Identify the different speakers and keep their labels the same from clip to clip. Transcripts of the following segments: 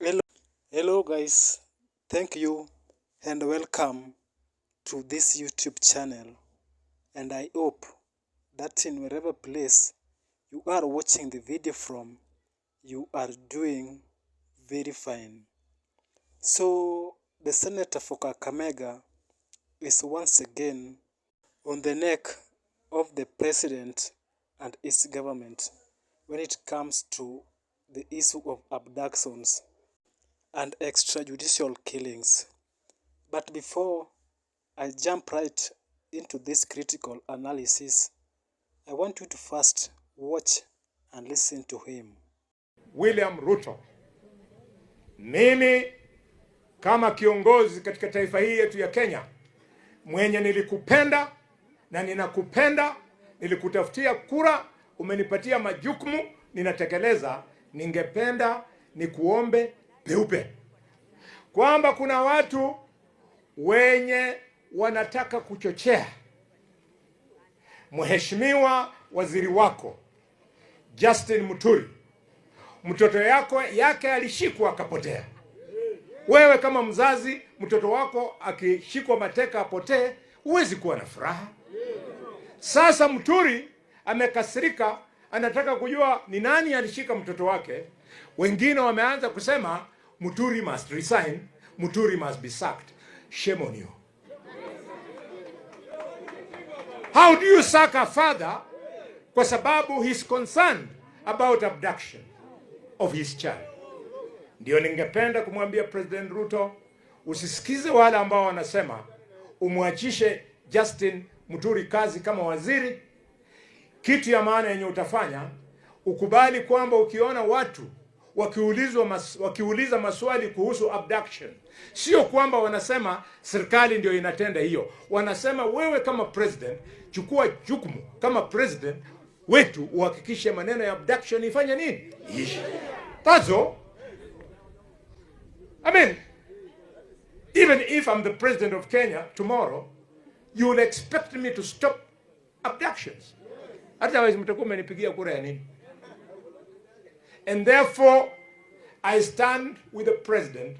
Speaker 1: Hello, hello guys. Thank you and welcome to this YouTube channel. And I hope that in wherever place you are watching the video from, you are doing very fine. So the Senator for Kakamega is once again on the neck of the president and his government when it comes to the issue of abductions and extrajudicial killings. But before I jump right into this critical analysis, I want you to first watch and listen to him.
Speaker 2: William Ruto, mimi kama kiongozi katika taifa hii yetu ya Kenya, mwenye nilikupenda na ninakupenda, nilikutafutia kura, umenipatia majukumu, ninatekeleza. Ningependa nikuombe peupe kwamba kuna watu wenye wanataka kuchochea mheshimiwa waziri wako Justin Muturi. Mtoto yake alishikwa akapotea. Wewe kama mzazi, mtoto wako akishikwa mateka apotee, huwezi kuwa na furaha. Sasa Muturi amekasirika, anataka kujua ni nani alishika mtoto wake. Wengine wameanza kusema Muturi must resign, Muturi must be sacked. Shame on you. How do you sack a father kwa sababu he's concerned about abduction of his child? Ndio ningependa kumwambia President Ruto, usisikize wale ambao wanasema umwachishe Justin Muturi kazi kama waziri. Kitu ya maana yenye utafanya, ukubali kwamba ukiona watu wakiuliza maswali kuhusu abduction, sio kwamba wanasema serikali ndio inatenda hiyo. Wanasema wewe kama president, chukua jukumu kama president wetu uhakikishe maneno ya abduction ifanye nini? Ishi. That's all. I mean, even if I'm the president of Kenya tomorrow, you will expect me to stop abductions. Otherwise, mtakuwa mmenipigia kura ya nini? And therefore, I stand with the president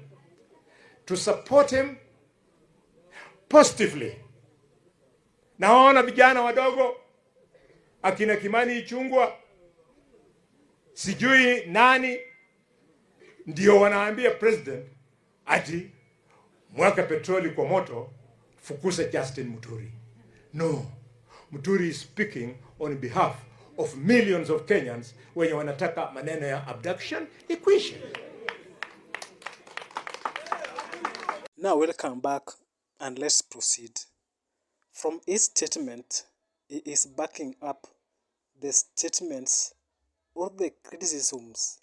Speaker 2: to support him positively. Naona vijana wadogo, akina Kimani Ichung'wah, sijui nani, ndio wanaambia president ati mwaka petroli kwa moto, fukuza Justin Muturi. No, Muturi is speaking on behalf of millions of Kenyans wenye wanataka maneno ya abduction ikwishe.
Speaker 1: Now welcome back and let's proceed. From his statement, he is backing up the statements or the criticisms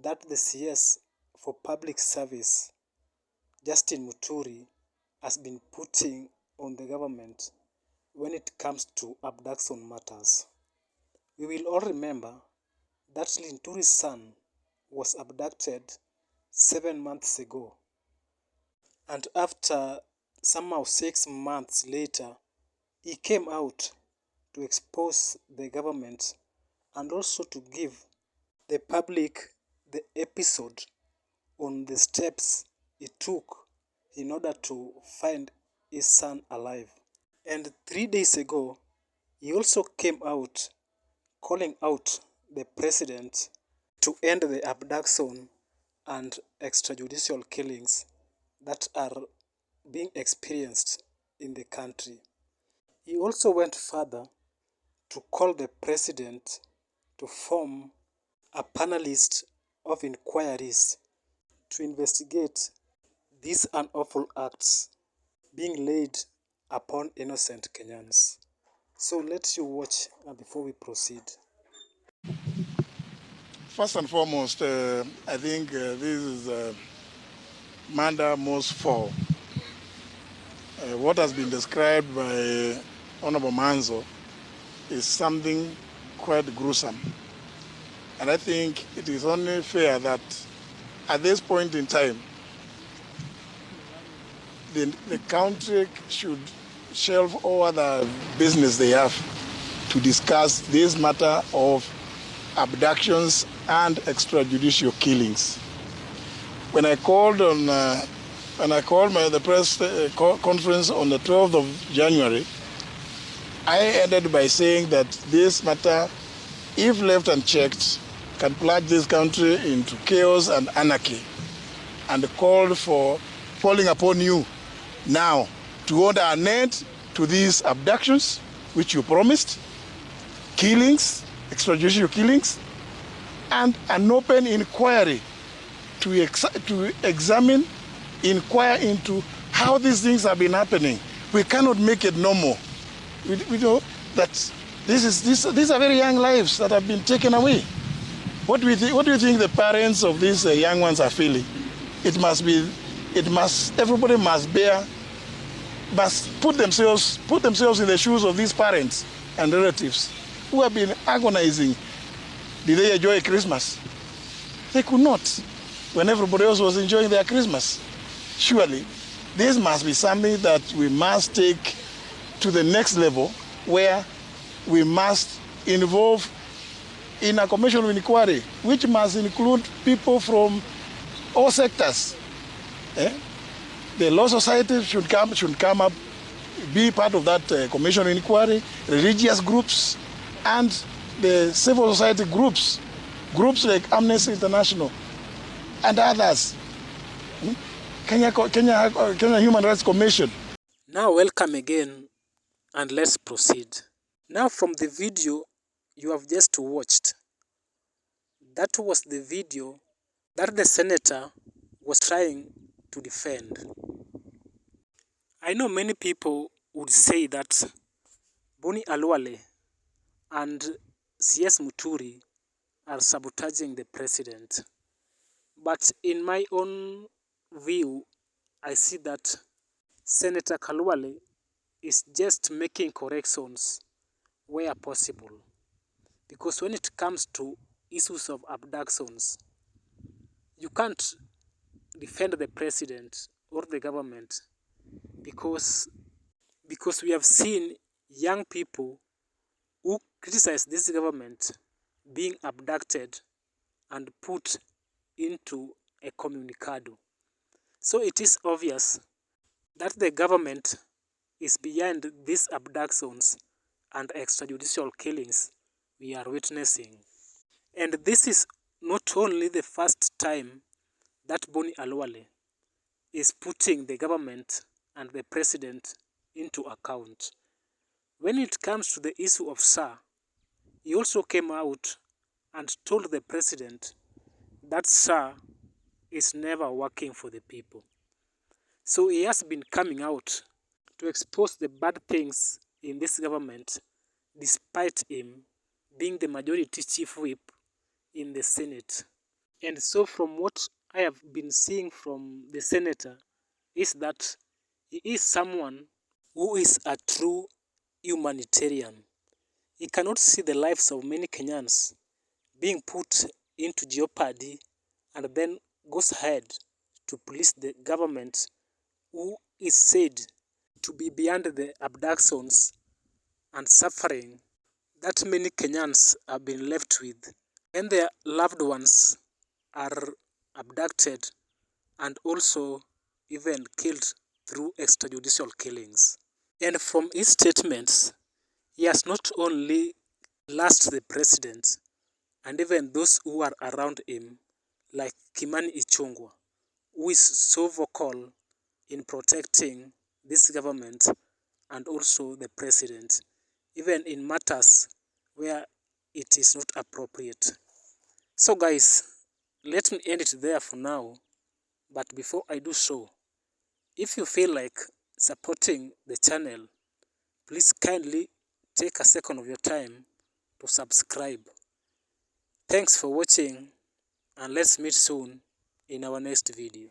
Speaker 1: that the CS for Public Service, Justin Muturi, has been putting on the government when it comes to abduction matters. We will all remember that Linturi's son was abducted 7 months ago, and after somehow 6 months later, he came out to expose the government and also to give the public the episode on the steps he took in order to find his son alive. And 3 days ago, he also came out calling out the president to end the abduction and extrajudicial killings that are being experienced in the country. He also went further to call the president to form a panelist of inquiries to investigate these unlawful acts being laid upon innocent Kenyans. So let you watch before we proceed.
Speaker 3: First and foremost, I think this is Manda most for what has been described by Honorable Manzo is something quite gruesome. And I think it is only fair that at this point in time, the country should shelve all other business they have to discuss this matter of abductions and extrajudicial killings. when I called the press conference on the 12th of January, I ended by saying that this matter, if left unchecked, can plunge this country into chaos and anarchy, and called for calling upon you now to order an end to these abductions, which you promised, killings, extrajudicial killings, and an open inquiry to examine, inquire into how these things have been happening. We cannot make it normal. We know that these are very young lives that have been taken away. What do you think the parents of these young ones are feeling? Everybody must put themselves in the shoes of these parents and relatives who have been agonizing. Did they enjoy Christmas? They could not, when everybody else was enjoying their Christmas. Surely, this must be something that we must take to the next level, where we must involve in a commission of inquiry, which must include people from all sectors. The law society should come up, be part of that commission of inquiry, religious groups, and the civil society groups like Amnesty International and others. Kenya Human Rights Commission.
Speaker 1: Now welcome again, and let's proceed. Now from the video you have just watched, that was the video that the senator was trying to defend. I know many people would say that Boni Khalwale and Cs Muturi are sabotaging the president. But in my own view, I see that Senator Khalwale is just making corrections where possible. Because when it comes to issues of abductions, you can't defend the president or the government because we have seen young people who criticize this government being abducted and put into a communicado. So it is obvious that the government is behind these abductions and extrajudicial killings we are witnessing. And this is not only the first time that Boni Khalwale is putting the government and the president into account. When it comes to the issue of SAR, he also came out and told the president that SAR is never working for the people. So he has been coming out to expose the bad things in this government, despite him being the majority chief whip in the Senate. And so from what I have been seeing from the senator is that he is someone who is a true humanitarian. He cannot see the lives of many Kenyans being put into jeopardy and then goes ahead to police the government who is said to be behind the abductions and suffering that many Kenyans have been left with when their loved ones are abducted and also even killed through extrajudicial killings. And from his statements, he has not only lasted the president and even those who are around him, like Kimani Ichung'wah, who is so vocal in protecting this government and also the president, even in matters where it is not appropriate. So guys, let me end it there for now. But before I do so, if you feel like supporting the channel, please kindly take a second of your time to subscribe. Thanks for watching, and let's meet soon in our next video.